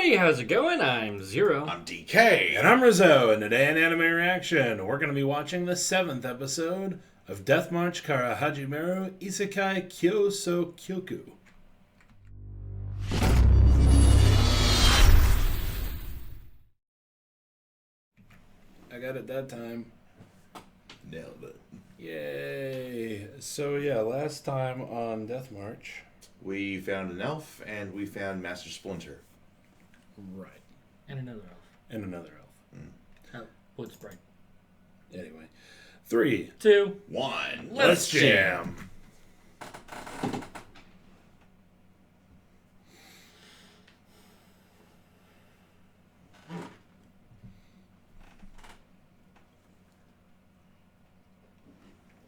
everybody, how's it going? I'm Zero. I'm DK. And I'm Rizzo, and today in Anime Reaction, we're going to be watching the 7th episode of Death March Kara Hajimeru Isekai Kyousoukyoku. I got it that time. Nailed it. Yay. So yeah, last time on Death March, We found an elf and we found Master Splinter. right, And another elf. and another elf. Oh, wood sprite. Anyway, 3, 2. 1. let's jam.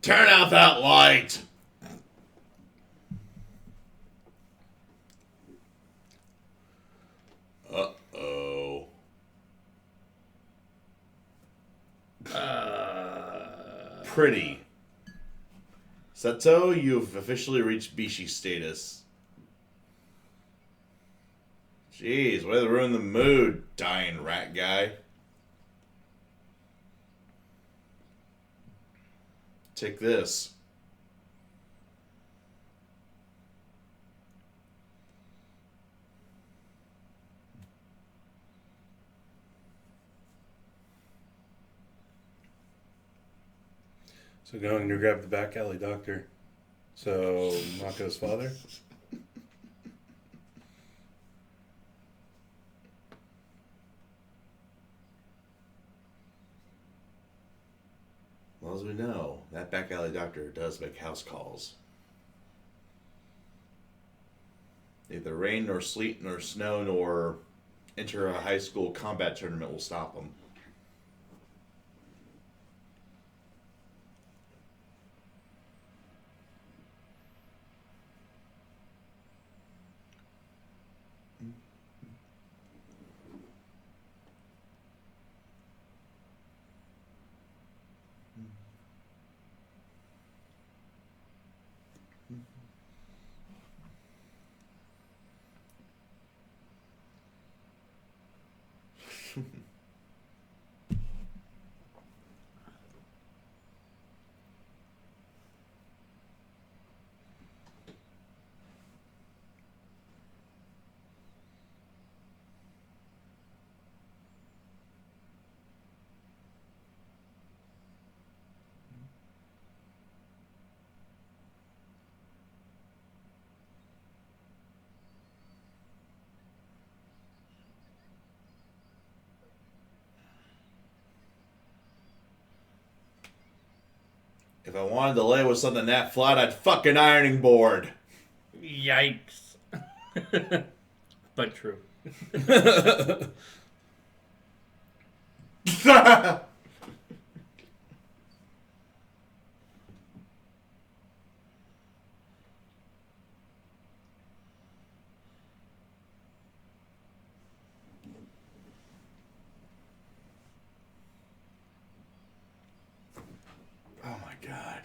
Turn out that light. Uh-oh. Pretty. Seto, you've officially reached Bishi status. Jeez, way to ruin the mood, dying rat guy. Take this. So going to grab the back alley doctor. So, Mako's father. Well, as we know, that back alley doctor does make house calls. Neither rain nor sleet nor snow nor enter a high school combat tournament will stop him. If I wanted to lay with something that flat, I'd fuck an ironing board. Yikes. But true. Oh my god.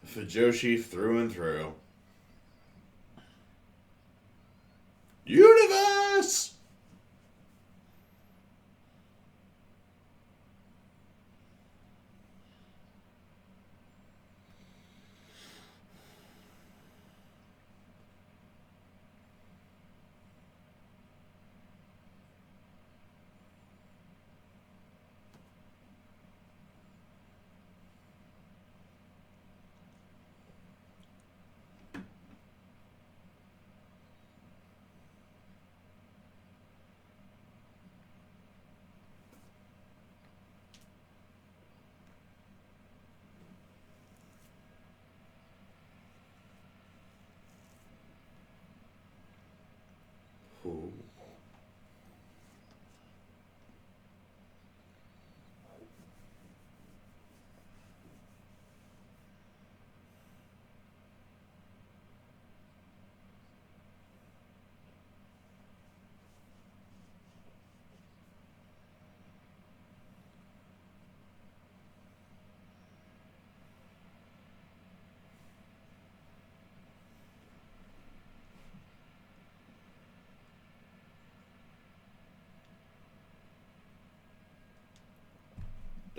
Fujoshi through and through. Universe!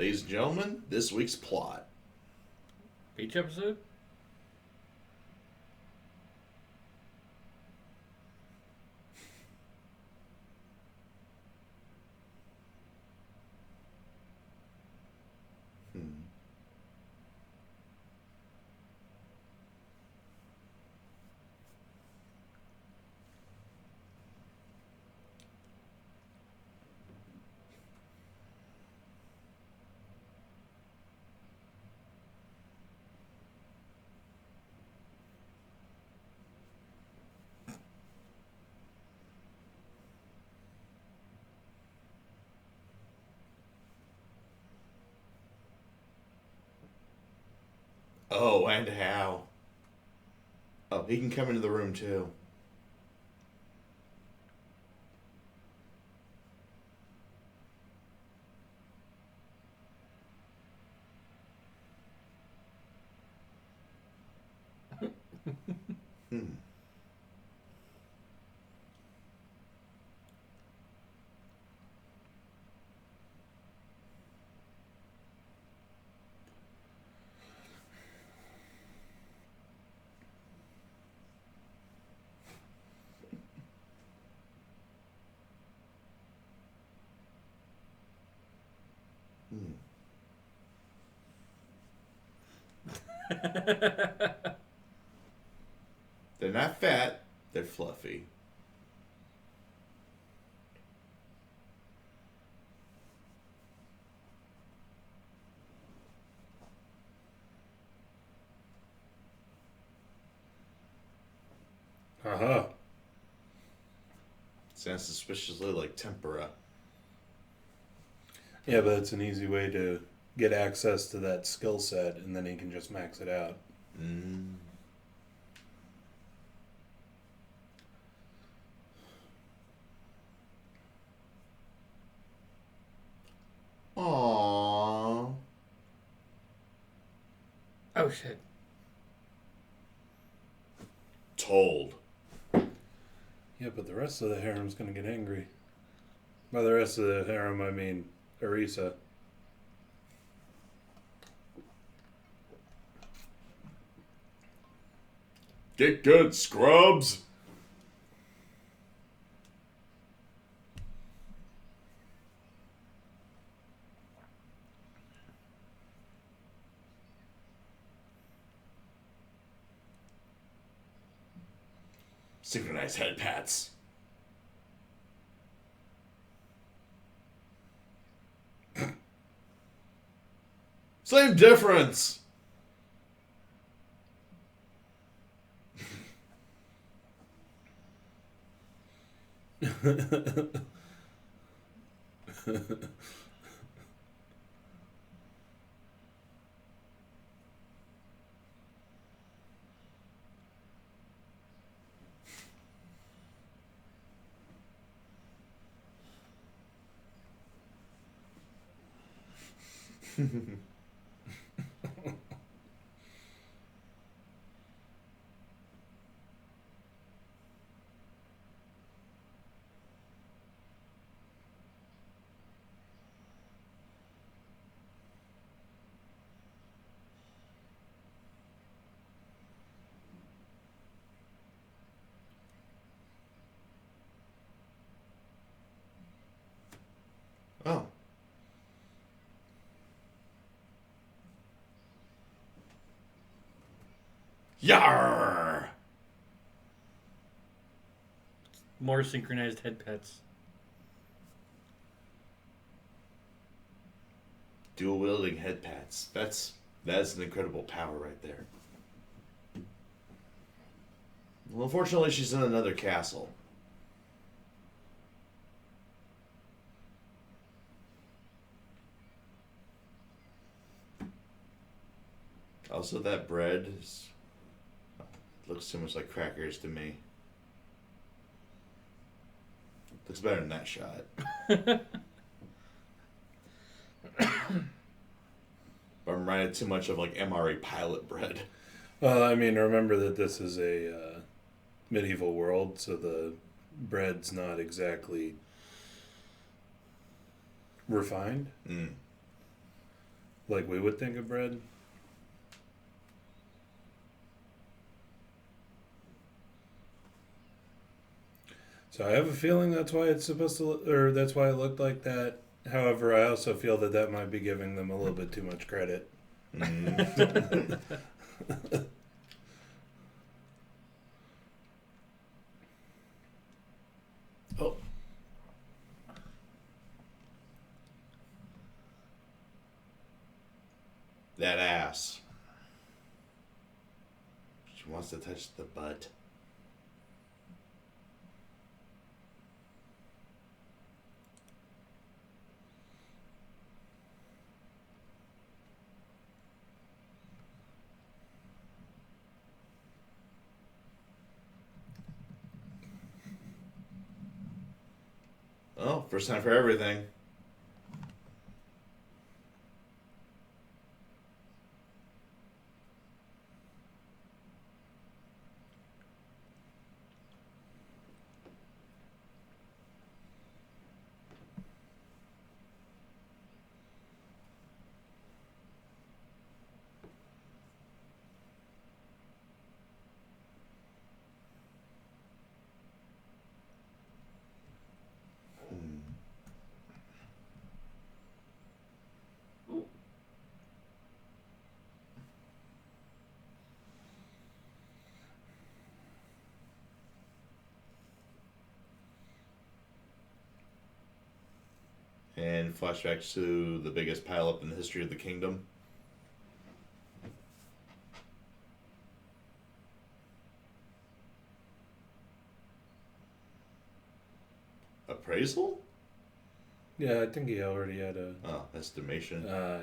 Ladies and gentlemen, this week's plot. Each episode? Oh, and how? Oh, he can come into the room too. Hmm. They're not fat, they're fluffy. Uh-huh. Sounds suspiciously like tempura. Yeah, but it's an easy way to get access to that skill set, and then he can just max it out. Mm. Aww. Oh, shit. Told. Yeah, but the rest of the harem's gonna get angry. By the rest of the harem, I mean Arisa. Get good, scrubs! Synchronized head pats. Same difference! Oh. Yarr! More synchronized head pets. Dual wielding head pats. That's an incredible power right there. Well, unfortunately, she's in another castle. Also, that bread looks too much like crackers to me. Looks better than that shot. But I'm reminded too much of like MRE pilot bread. Well, I mean, remember that this is a medieval world, so the bread's not exactly refined. Mm. like we would think of bread. So I have a feeling that's why it's supposed to, or that's why it looked like that. However, I also feel that that might be giving them a little bit too much credit. Mm. Oh, That ass. She wants to touch the butt. Oh, first time for everything. And flashbacks to the biggest pileup in the history of the kingdom. Appraisal? yeah, I think he already had a. Oh, estimation. Yeah.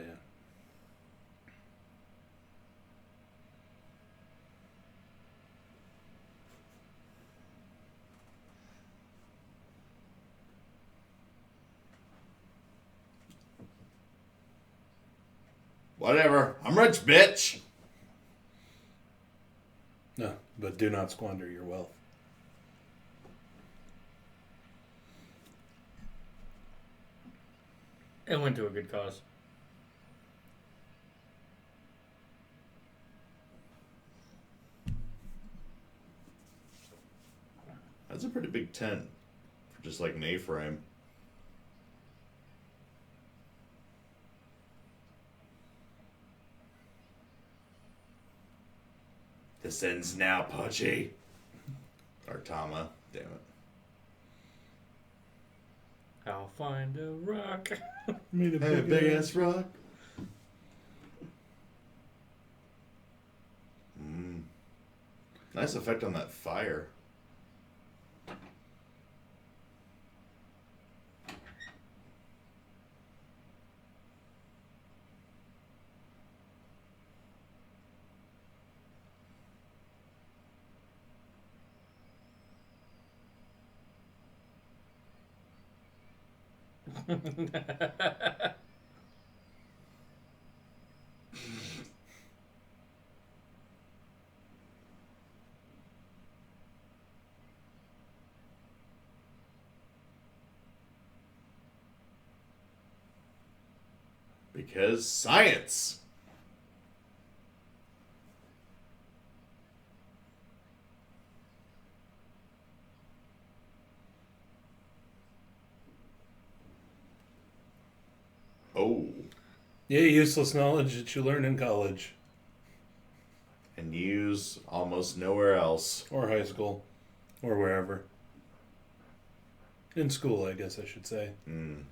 Whatever. I'm rich, bitch. No, but do not squander your wealth. It went to a good cause. That's a pretty big tent for just like an A-frame. This ends now, Pudgy. Or Tama. Damn it. I'll find a rock. Made a Hey, big ass rock. Nice effect on that fire. Because science. Oh. Yeah, useless knowledge that you learn in college And use almost nowhere else. or high school or wherever. In school, I guess I should say. Mm.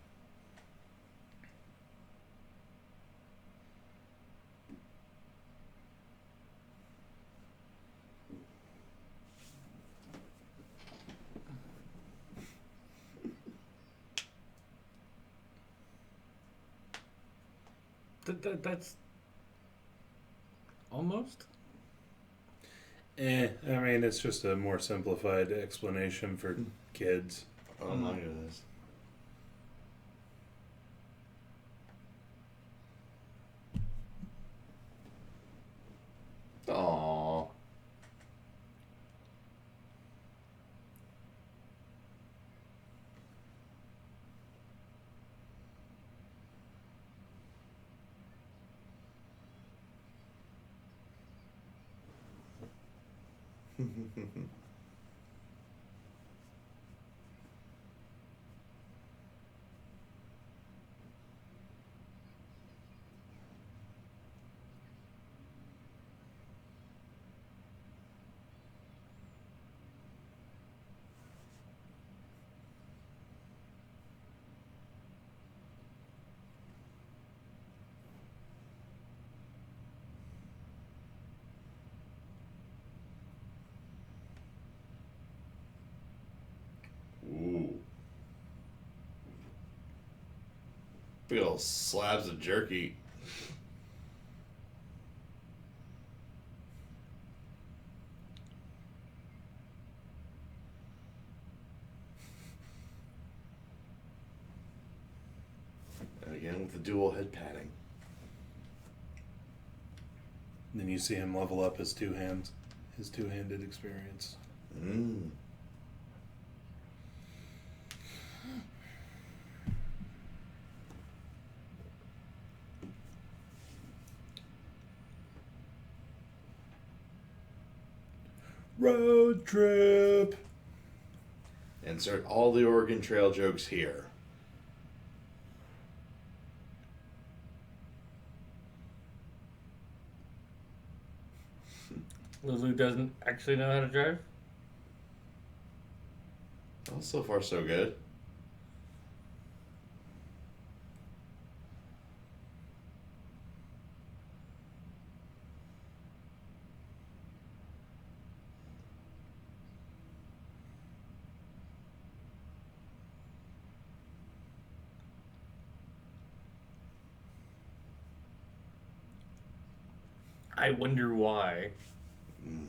That's almost. I mean, it's just a more simplified explanation for kids. Oh my goodness. Aww. Ooh. Big old slabs of jerky. And again with the dual head padding. And then you see him level up his two-handed experience. Mm. Road trip. Insert all the Oregon Trail jokes here. Lulu doesn't actually know how to drive. Well, so far so good. I wonder why. Mm.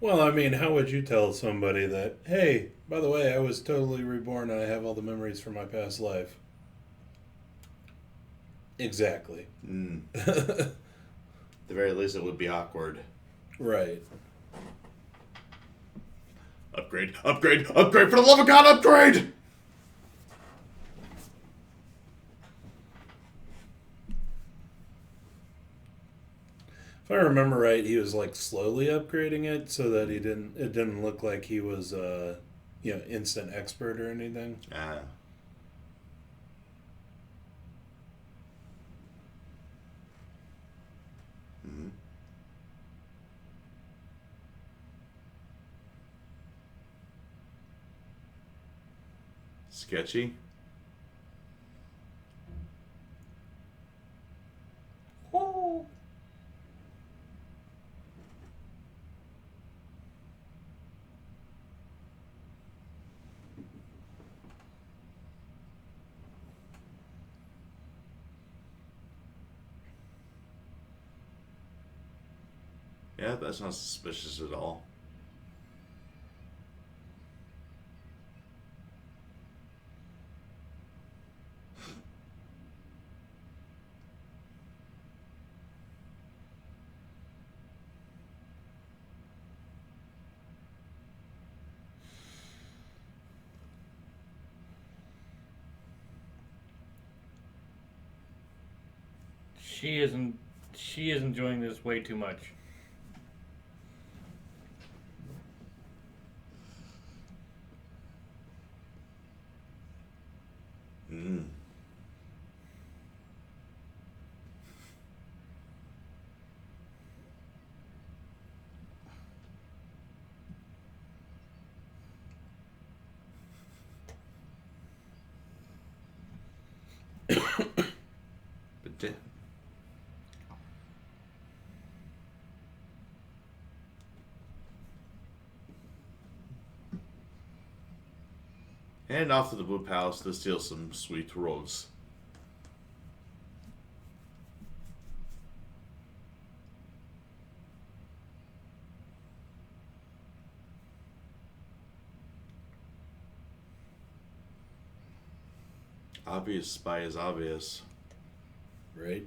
Well, I mean, how would you tell somebody that, hey, by the way, I was totally reborn and I have all the memories from my past life? Exactly. Mm. At the very least, it would be awkward. Right. Upgrade, upgrade, upgrade! For the love of God, upgrade! If I remember right, he was like slowly upgrading it so that it didn't look like he was instant expert or anything. Ah. Mm-hmm. Sketchy. Oh. Yeah, that's not suspicious at all. She isn't. She is enjoying this way too much. Mm. But and off to the Blue Palace to steal some sweet rolls. Obvious spy is obvious. Right?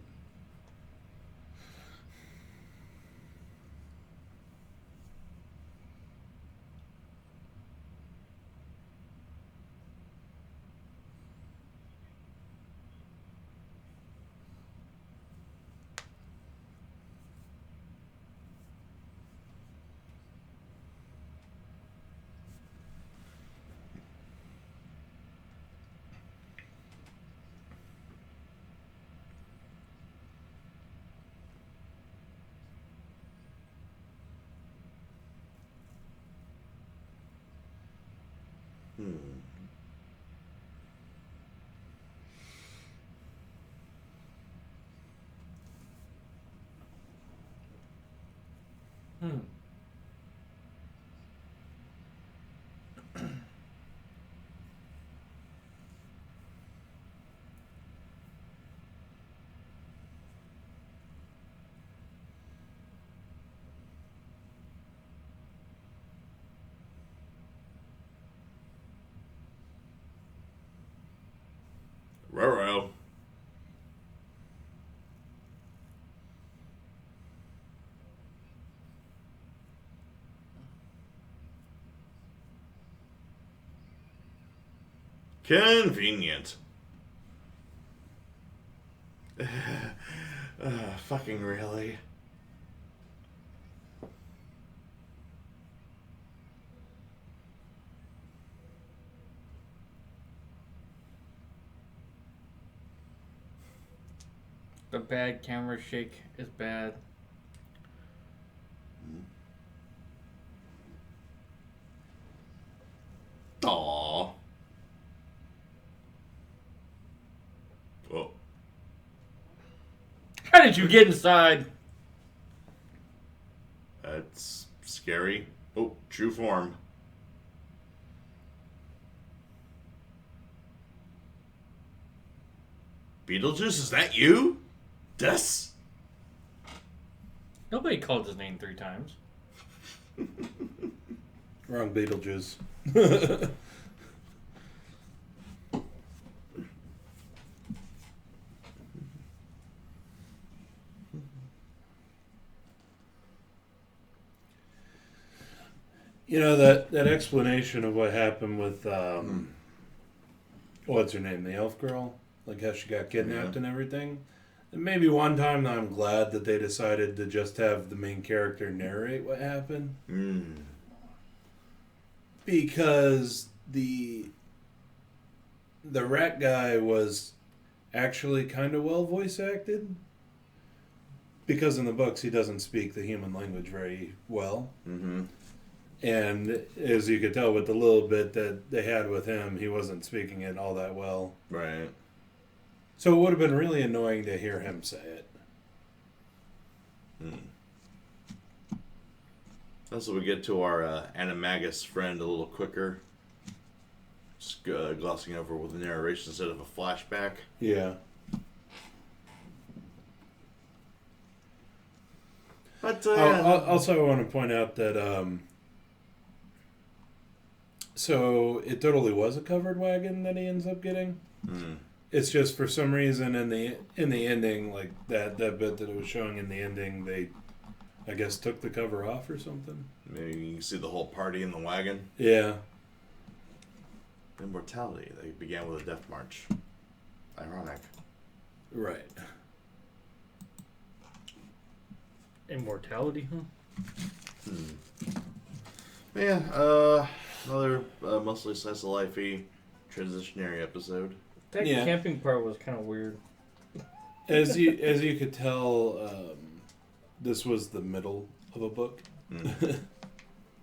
Hmm. Roro. Convenient. Fucking really. The bad camera shake is bad. Aww. Oh. How did you get inside? That's scary. Oh, true form. Beetlejuice, is that you? Des? Nobody called his name 3 times. Wrong Beetlejuice. You know, that explanation of what happened with what's her name, the elf girl, like how she got kidnapped and everything. And maybe one time that I'm glad that they decided to just have the main character narrate what happened, because the rat guy was actually kind of well voice acted. Because in the books he doesn't speak the human language very well. Mm-hmm. And as you could tell with the little bit that they had with him, he wasn't speaking it all that well. Right. So it would have been really annoying to hear him say it. That's what we get to our animagus friend a little quicker. Just glossing over with the narration instead of a flashback. Yeah. But also, I want to point out that so it totally was a covered wagon that he ends up getting. It's just for some reason in the ending, like that bit that it was showing in the ending, they I guess took the cover off or something. maybe you can see the whole party in the wagon. Yeah. Immortality. They began with a death march. Ironic. Right. Immortality, huh? Yeah, another mostly slice of life-y transitionary episode. That camping part was kind of weird. As you could tell, this was the middle of a book.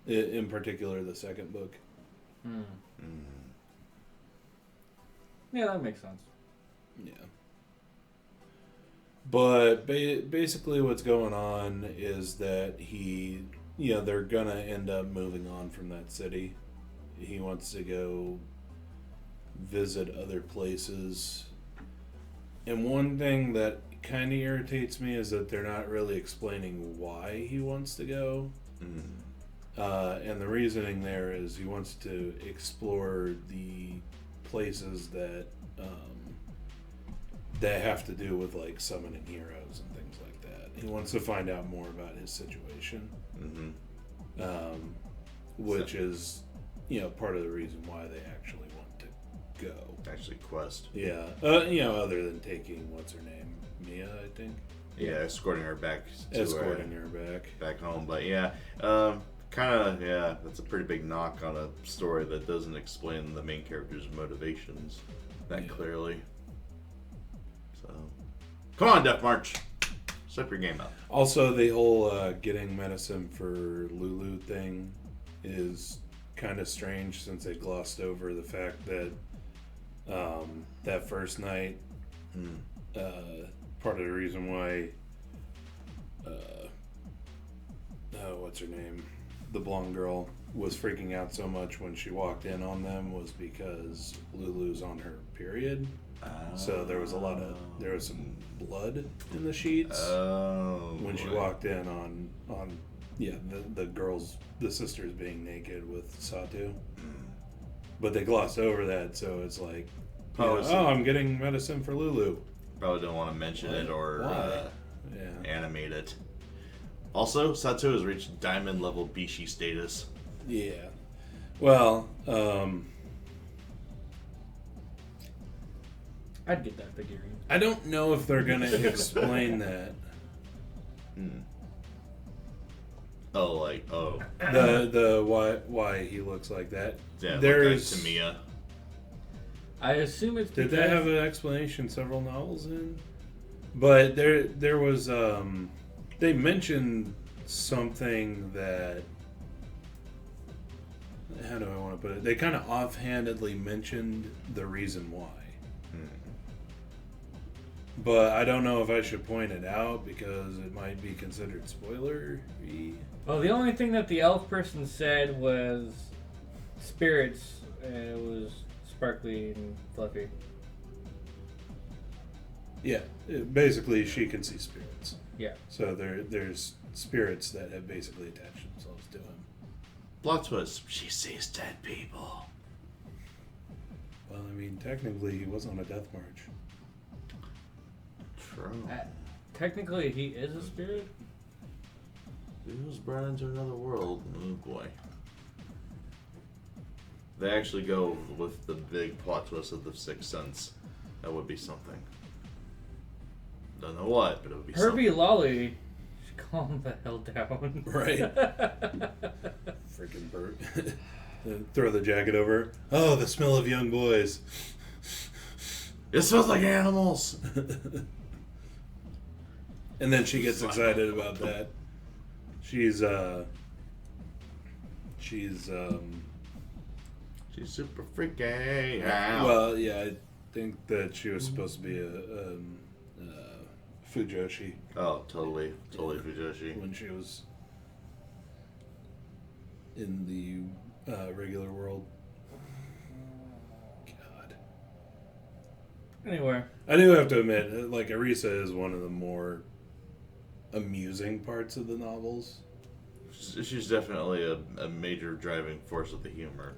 In particular, the second book. Yeah, that makes sense. Yeah. But basically what's going on is that they're going to end up moving on from that city. He wants to go visit other places. And one thing that kind of irritates me is that they're not really explaining why he wants to go. And the reasoning there is he wants to explore the places that that have to do with like summoning heroes and things like that. He wants to find out more about his situation, which is, part of the reason why they actually want to go. Actually, quest. Yeah, other than taking what's her name, Mia, I think. Yeah, escorting her back. Back home, but that's a pretty big knock on a story that doesn't explain the main character's motivations that clearly. So, come on, Death March, step your game up. Also, the whole getting medicine for Lulu thing is kind of strange since they glossed over the fact that that first night, part of the reason why, what's her name? The blonde girl was freaking out so much when she walked in on them was because Lulu's on her period. So there was some blood in the sheets when she walked in on the sisters being naked with Satu. But they glossed over that, so it's like, I'm getting medicine for Lulu. Probably don't want to mention it or animate it. Also, Satu has reached diamond level Bishi status. Yeah. Well, I'd get that figurine. I don't know if they're gonna explain that. The why he looks like that. Yeah, there's like Tamiya. I assume it's Did they have an explanation several novels in? But there was they mentioned something that, how do I want to put it? They kind of offhandedly mentioned the reason why. But I don't know if I should point it out because it might be considered spoiler-y. Well, the only thing that the elf person said was spirits. It was sparkly and fluffy. Yeah, basically she can see spirits. Yeah. So there's spirits that have basically attached themselves to him. Plot twist: she sees dead people. Well, I mean, technically he was on a death march. True. Technically, he is a spirit. He was brought into another world. Oh boy. They actually go with the big plot twist of the Sixth Sense. That would be something. Don't know what, but it would be Herbie something. Lolly should calm the hell down. Right. Freaking bird. Throw the jacket over. Oh, the smell of young boys. It smells like animals. And then she gets excited about that. She's super freaky. Well, yeah, I think that she was supposed to be a Fujoshi. Oh, totally Fujoshi. When she was in the regular world. God. Anyway. I do have to admit, like, Arisa is one of the more amusing parts of the novels. She's definitely a major driving force of the humor.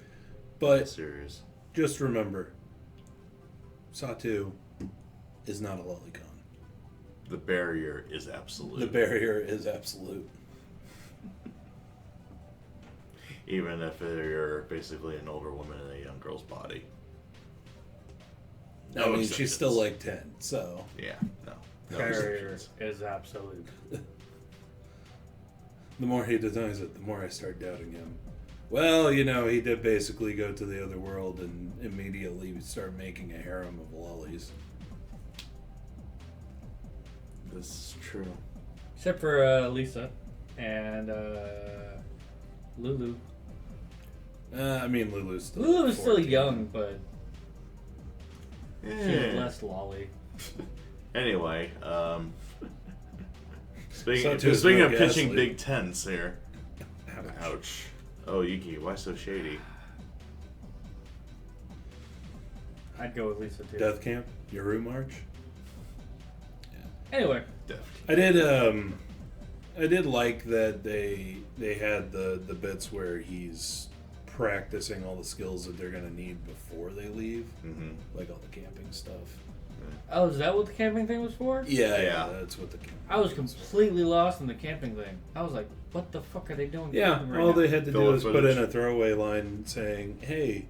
But series. Just remember, Satu is not a lolicon. The barrier is absolute. The barrier is absolute. Even if you're basically an older woman in a young girl's body. I mean, she's still like 10, so... Yeah, no barrier is absolute. The more he denies it, the more I start doubting him. Well, he did basically go to the other world and immediately start making a harem of lollies. This is true. Except for Lisa and Lulu. I mean, Lulu's still young, but yeah. she's less lolly. Anyway, speaking of pitching big tents here. Ouch. Oh, Yuki, why so shady? I'd go with Lisa too. Death Camp, YURU March. Yeah. Anyway, I did like that they had the bits where he's practicing all the skills that they're gonna need before they leave, like all the camping stuff. Oh, is that what the camping thing was for? Yeah, that's what the. I was completely lost in the camping thing. I was like, what the fuck are they doing? Yeah, camping right all now? they had to do Filler was put footage. in a throwaway line saying, "Hey,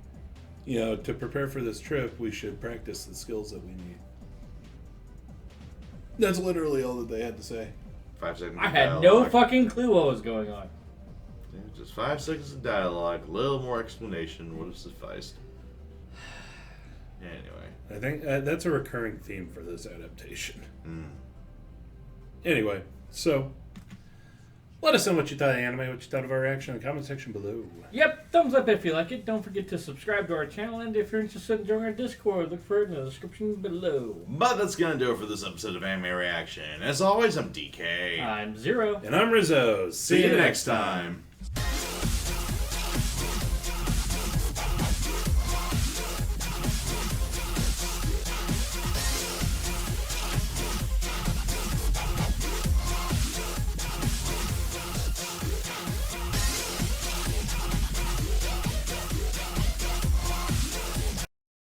to prepare for this trip, we should practice the skills that we need." That's literally all that they had to say. 5 seconds. I of had no dialogue. fucking clue what was going on. Yeah, just 5 seconds of dialogue, a little more explanation would have sufficed. Anyway. I think that's a recurring theme for this adaptation. Mm. Anyway, so let us know what you thought of the anime, what you thought of our reaction in the comment section below. Yep, thumbs up if you like it. Don't forget to subscribe to our channel, and if you're interested in joining our Discord, look for it in the description below. But that's gonna do it for this episode of Anime Reaction. As always, I'm DK. I'm Zero. And I'm Rizzo. See you next time.